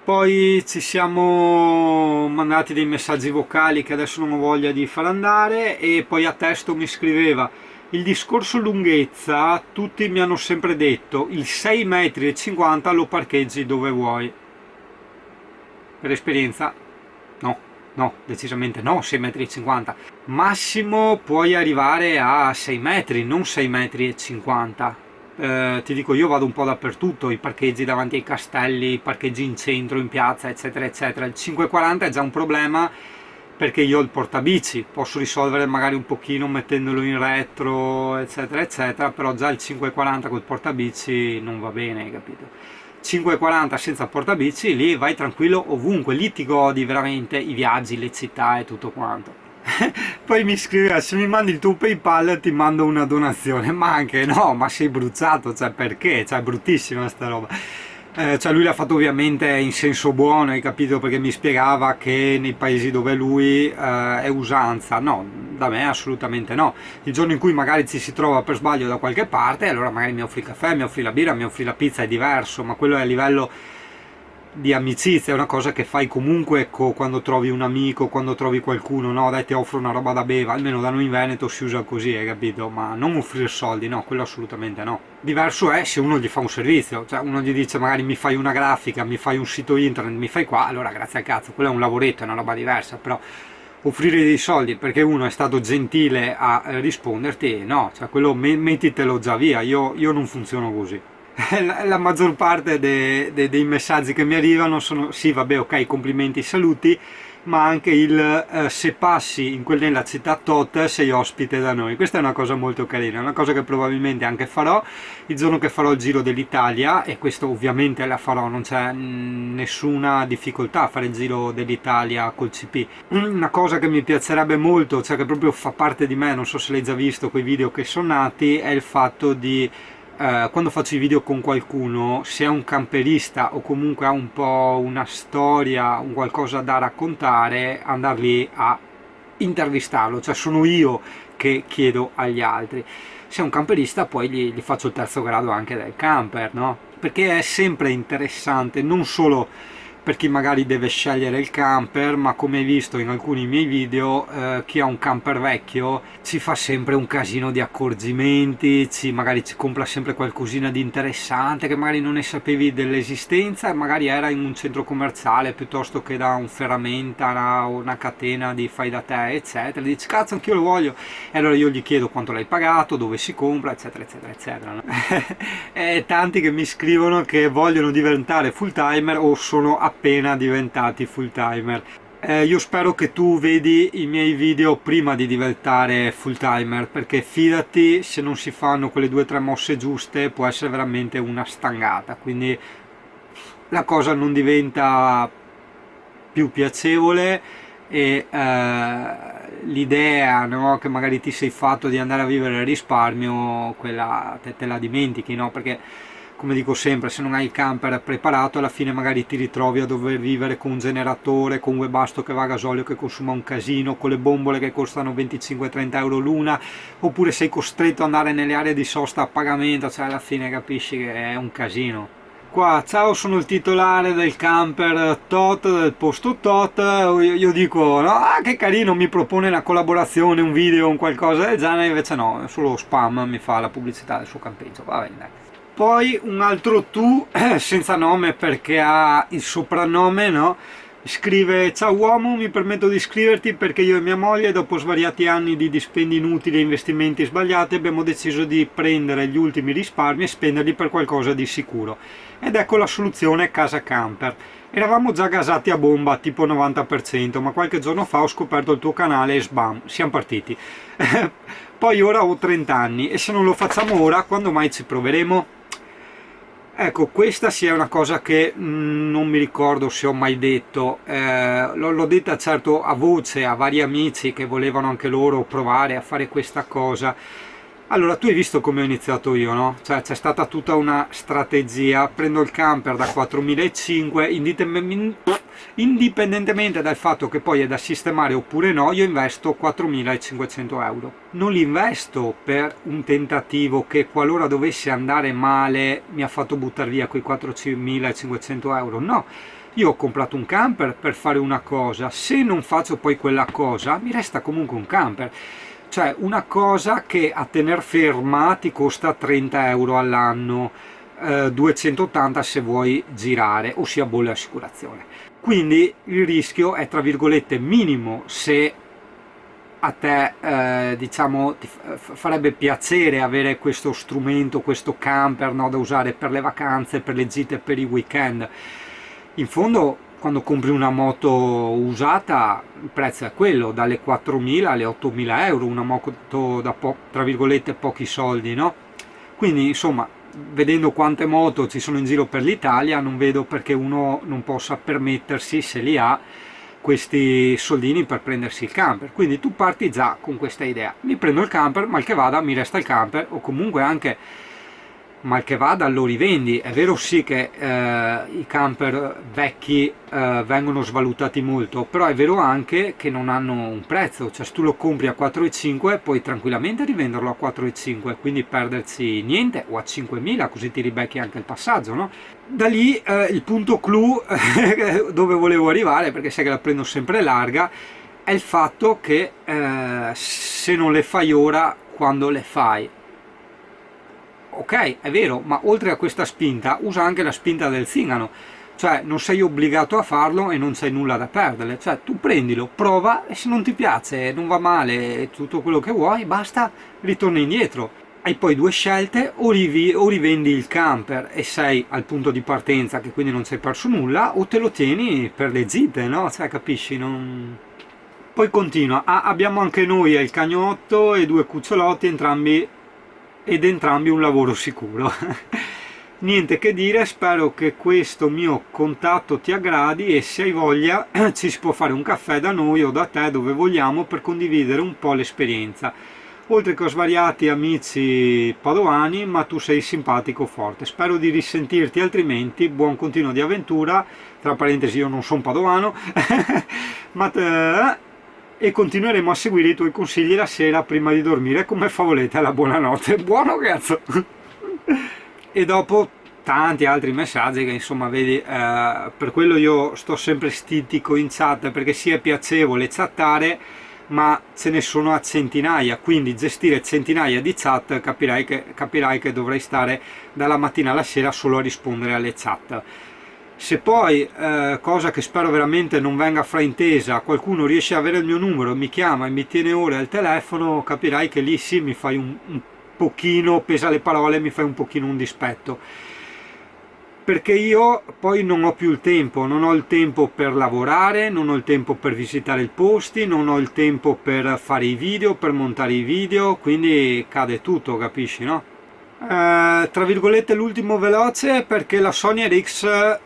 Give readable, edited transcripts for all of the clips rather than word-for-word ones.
Poi ci siamo mandati dei messaggi vocali che adesso non ho voglia di far andare, e poi a testo mi scriveva: il discorso lunghezza, tutti mi hanno sempre detto il 6,50 m lo parcheggi dove vuoi. Per esperienza no, no, decisamente no, 6,50 m. Massimo puoi arrivare a 6 metri, non 6,50 m. Ti dico, io vado un po' dappertutto, i parcheggi davanti ai castelli, i parcheggi in centro, in piazza, eccetera eccetera. Il 5,40 è già un problema perché io ho il portabici, posso risolvere magari un pochino mettendolo in retro, eccetera eccetera, però già il 5,40 col portabici non va bene, hai capito? 5,40 senza portabici, lì vai tranquillo ovunque, lì ti godi veramente i viaggi, le città e tutto quanto. Poi mi scriveva: se mi mandi il tuo PayPal ti mando una donazione. Ma anche no, ma sei bruciato, cioè perché? Cioè è bruttissima sta roba. Cioè lui l'ha fatto ovviamente in senso buono, hai capito, perché mi spiegava che nei paesi dove lui è usanza. No, da me assolutamente no. Il giorno in cui magari ci si trova per sbaglio da qualche parte, allora magari mi offri il caffè, mi offri la birra, mi offri la pizza, è diverso, ma quello è a livello di amicizia, è una cosa che fai comunque, ecco, quando trovi un amico, quando trovi qualcuno, no, dai, ti offro una roba da bere, almeno da noi in Veneto si usa così, hai capito? Ma non offrire soldi, no, quello assolutamente no. Diverso è se uno gli fa un servizio, cioè uno gli dice magari mi fai una grafica, mi fai un sito internet, mi fai qua, allora grazie al cazzo, quello è un lavoretto, è una roba diversa, però offrire dei soldi perché uno è stato gentile a risponderti, no, cioè quello mettitelo già via, io non funziono così. La maggior parte dei messaggi che mi arrivano sono sì, vabbè, ok, complimenti, saluti, ma anche il se passi nella città tot sei ospite da noi. Questa è una cosa molto carina, una cosa che probabilmente anche farò il giorno che farò il giro dell'Italia, e questo ovviamente la farò, non c'è nessuna difficoltà a fare il giro dell'Italia col CP. Una cosa che mi piacerebbe molto, cioè che proprio fa parte di me, non so se l'hai già visto quei video che sono nati, è il fatto di quando faccio i video con qualcuno, se è un camperista o comunque ha un po' una storia, un qualcosa da raccontare, andar lì a intervistarlo, cioè sono io che chiedo agli altri. Se è un camperista poi gli faccio il terzo grado anche del camper, no? Perché è sempre interessante, non solo per chi magari deve scegliere il camper, ma come hai visto in alcuni miei video, chi ha un camper vecchio ci fa sempre un casino di accorgimenti, magari ci compra sempre qualcosina di interessante che magari non ne sapevi dell'esistenza, e magari era in un centro commerciale piuttosto che da un ferramenta o una catena di fai da te, eccetera. Dici cazzo, anch'io lo voglio, e allora io gli chiedo quanto l'hai pagato, dove si compra, eccetera eccetera eccetera, no? E tanti che mi scrivono che vogliono diventare full timer o sono appena diventati full timer. Io spero che tu vedi i miei video prima di diventare full timer, perché fidati, se non si fanno quelle 2 o 3 mosse giuste può essere veramente una stangata, quindi la cosa non diventa più piacevole, e l'idea, no, che magari ti sei fatto di andare a vivere il risparmio, quella te la dimentichi, no? Perché come dico sempre, se non hai il camper preparato, alla fine magari ti ritrovi a dover vivere con un generatore, con un webasto che va a gasolio, che consuma un casino, con le bombole che costano 25-30 euro l'una, oppure sei costretto ad andare nelle aree di sosta a pagamento, cioè alla fine capisci che è un casino. Qua, ciao, sono il titolare del camper tot, del posto tot, io dico, no, che carino, mi propone una collaborazione, un video, un qualcosa del genere, invece no, è solo spam, mi fa la pubblicità del suo campeggio, va bene. Poi un altro tu, senza nome perché ha il soprannome, no? Scrive: ciao uomo, mi permetto di scriverti perché io e mia moglie, dopo svariati anni di dispendi inutili e investimenti sbagliati, abbiamo deciso di prendere gli ultimi risparmi e spenderli per qualcosa di sicuro. Ed ecco la soluzione casa camper. Eravamo già gasati a bomba, tipo 90%, ma qualche giorno fa ho scoperto il tuo canale e sbam, siamo partiti. Poi ora ho 30 anni e se non lo facciamo ora, quando mai ci proveremo? Ecco, questa sì è una cosa che non mi ricordo se ho mai detto, l'ho detta certo a voce a vari amici che volevano anche loro provare a fare questa cosa. Allora, tu hai visto come ho iniziato io, no? Cioè c'è stata tutta una strategia, prendo il camper da 4.500, indipendentemente dal fatto che poi è da sistemare oppure no, io investo 4.500 euro. Non li investo per un tentativo che qualora dovesse andare male mi ha fatto buttare via quei 4.500 euro, no. Io ho comprato un camper per fare una cosa, se non faccio poi quella cosa mi resta comunque un camper, cioè una cosa che a tener ferma ti costa 30 euro all'anno, 280 se vuoi girare, ossia bollo e assicurazione. Quindi il rischio è tra virgolette minimo se a te diciamo ti farebbe piacere avere questo strumento, questo camper, no, da usare per le vacanze, per le gite, per i weekend. In fondo quando compri una moto usata il prezzo è quello, dalle 4.000 alle 8.000 euro, una moto da tra virgolette pochi soldi, no? Quindi insomma, vedendo quante moto ci sono in giro per l'Italia, non vedo perché uno non possa permettersi, se li ha, questi soldini per prendersi il camper. Quindi tu parti già con questa idea: mi prendo il camper, mal che vada mi resta il camper, o comunque anche mal che vada lo rivendi. È vero sì che i camper vecchi vengono svalutati molto, però è vero anche che non hanno un prezzo, cioè se tu lo compri a 4.500 puoi tranquillamente rivenderlo a 4.500, quindi perderci niente, o a 5.000, così ti ribecchi anche il passaggio, no? Da lì il punto clou dove volevo arrivare, perché sai che la prendo sempre larga, è il fatto che se non le fai ora, quando le fai? Ok, è vero, ma oltre a questa spinta usa anche la spinta del zingaro, cioè non sei obbligato a farlo e non c'hai nulla da perdere, cioè tu prendilo, prova, e se non ti piace, non va male, tutto quello che vuoi, basta, ritorna indietro. Hai poi due scelte: o rivendi il camper e sei al punto di partenza, che quindi non ci hai perso nulla, o te lo tieni per le gite, no? Cioè, capisci? Poi continua: abbiamo anche noi il cagnotto e due cucciolotti, entrambi un lavoro sicuro. Niente che dire, spero che questo mio contatto ti aggradi, e se hai voglia ci si può fare un caffè da noi o da te, dove vogliamo, per condividere un po' l'esperienza. Oltre che ho svariati amici padovani, ma tu sei simpatico, forte. Spero di risentirti, altrimenti buon continuo di avventura. Tra parentesi, io non sono padovano e continueremo a seguire i tuoi consigli la sera prima di dormire come favolette alla buonanotte. Buono cazzo! E dopo tanti altri messaggi che insomma vedi, per quello io sto sempre stitico in chat, perché sì, è piacevole chattare, ma ce ne sono a centinaia, quindi gestire centinaia di chat capirai che dovrei stare dalla mattina alla sera solo a rispondere alle chat. Se poi, cosa che spero veramente non venga fraintesa, qualcuno riesce a avere il mio numero, mi chiama e mi tiene ore al telefono, capirai che lì sì mi fai un pochino, pesa le parole, mi fai un pochino un dispetto, perché io poi non ho più il tempo, non ho il tempo per lavorare, non ho il tempo per visitare i posti, non ho il tempo per fare i video, per montare i video, quindi cade tutto, capisci, no? Tra virgolette l'ultimo veloce, perché la Sony RX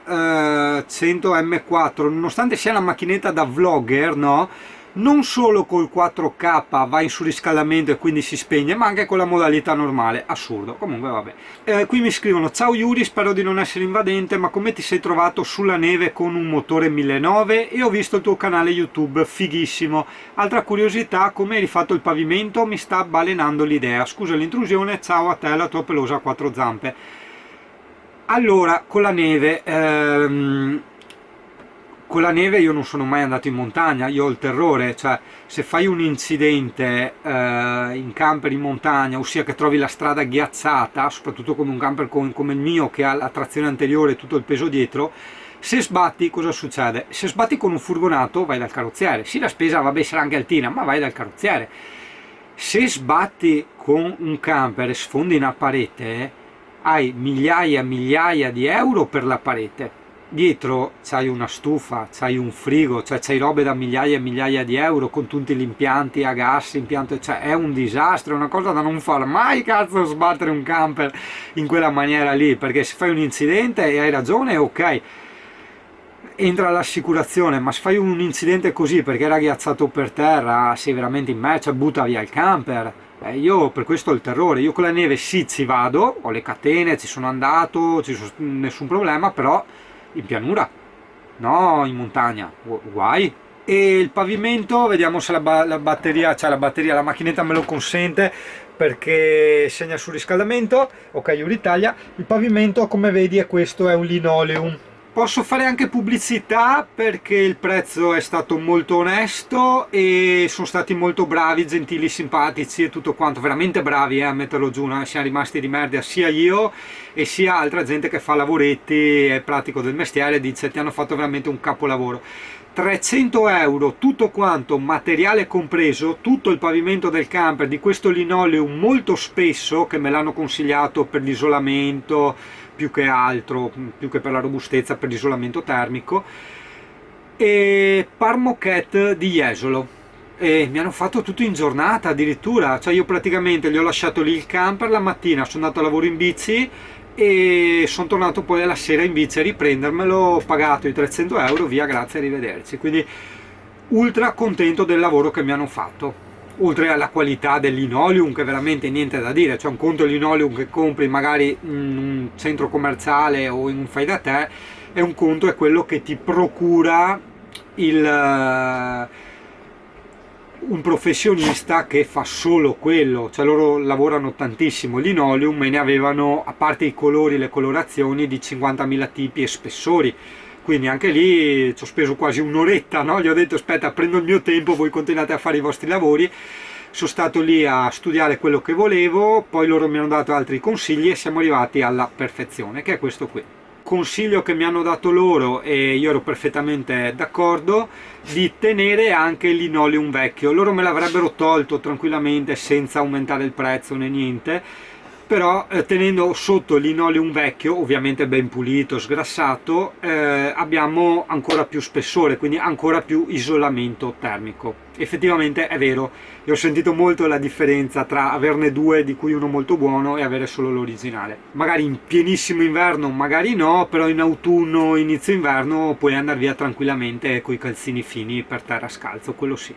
100 M4, nonostante sia una macchinetta da vlogger, no? Non solo col 4K va in surriscaldamento e quindi si spegne, ma anche con la modalità normale. Assurdo. Comunque vabbè. Qui mi scrivono: ciao Yuri, spero di non essere invadente, ma come ti sei trovato sulla neve con un motore 1900? E ho visto il tuo canale YouTube, fighissimo. Altra curiosità: come hai rifatto il pavimento? Mi sta balenando l'idea. Scusa l'intrusione, ciao a te e alla tua pelosa a quattro zampe. Allora, con la neve io non sono mai andato in montagna, io ho il terrore, cioè se fai un incidente in camper in montagna, ossia che trovi la strada ghiacciata, soprattutto come un camper come il mio che ha la trazione anteriore e tutto il peso dietro, se sbatti cosa succede? Se sbatti con un furgonato vai dal carrozziere, sì, la spesa vabbè sarà anche altina, ma vai dal carrozziere. Se sbatti con un camper e sfondi una parete, hai migliaia e migliaia di euro per la parete. Dietro c'hai una stufa, c'hai un frigo, cioè c'hai robe da migliaia e migliaia di euro con tutti gli impianti a gas, cioè è un disastro, è una cosa da non far mai, cazzo, sbattere un camper in quella maniera lì, perché se fai un incidente, e hai ragione, ok, entra l'assicurazione, ma se fai un incidente così perché era ghiacciato per terra, sei veramente in me, cioè butta via il camper. Io per questo ho il terrore. Io con la neve sì ci vado, ho le catene, ci sono andato, nessun problema, però in pianura, no in montagna, guai. E il pavimento, vediamo se la batteria, cioè la macchinetta me lo consente, perché segna sul riscaldamento. Ok, Euritalia. Il pavimento, come vedi, è questo, è un linoleum, Posso fare anche pubblicità perché il prezzo è stato molto onesto e sono stati molto bravi, gentili, simpatici e tutto quanto, veramente bravi a metterlo giù, no? Siamo rimasti di merda sia io e sia altra gente che fa lavoretti, è pratico del mestiere, dice ti hanno fatto veramente un capolavoro. 300 euro, tutto quanto, materiale compreso, tutto il pavimento del camper di questo linoleum molto spesso, che me l'hanno consigliato per l'isolamento, più che altro, più che per la robustezza, per l'isolamento termico, e Parmoquet di Jesolo. E mi hanno fatto tutto in giornata addirittura, cioè io praticamente gli ho lasciato lì il camper la mattina, sono andato a lavoro in bici e sono tornato poi alla sera in bici a riprendermelo, ho pagato i 300 euro, via, grazie, arrivederci. Quindi ultra contento del lavoro che mi hanno fatto, oltre alla qualità del linoleum, che veramente niente da dire, cioè un conto il linoleum che compri magari in un centro commerciale o in un fai da te, e un conto è quello che ti procura un professionista che fa solo quello, cioè loro lavorano tantissimo linoleum e ne avevano, a parte i colori, le colorazioni, di 50.000 tipi e spessori, quindi anche lì ci ho speso quasi un'oretta, no? Gli ho detto aspetta, prendo il mio tempo, voi continuate a fare i vostri lavori. Sono stato lì a studiare quello che volevo, poi loro mi hanno dato altri consigli e siamo arrivati alla perfezione, che è questo qui. Consiglio che mi hanno dato loro, e io ero perfettamente d'accordo, di tenere anche il linoleum vecchio. Loro me l'avrebbero tolto tranquillamente senza aumentare il prezzo né niente, però tenendo sotto il linoleum vecchio, ovviamente ben pulito, sgrassato, abbiamo ancora più spessore, quindi ancora più isolamento termico. Effettivamente è vero, e ho sentito molto la differenza tra averne due, di cui uno molto buono, e avere solo l'originale. Magari in pienissimo inverno magari no, però in autunno, inizio inverno puoi andare via tranquillamente con i calzini fini per terra scalzo, quello sì.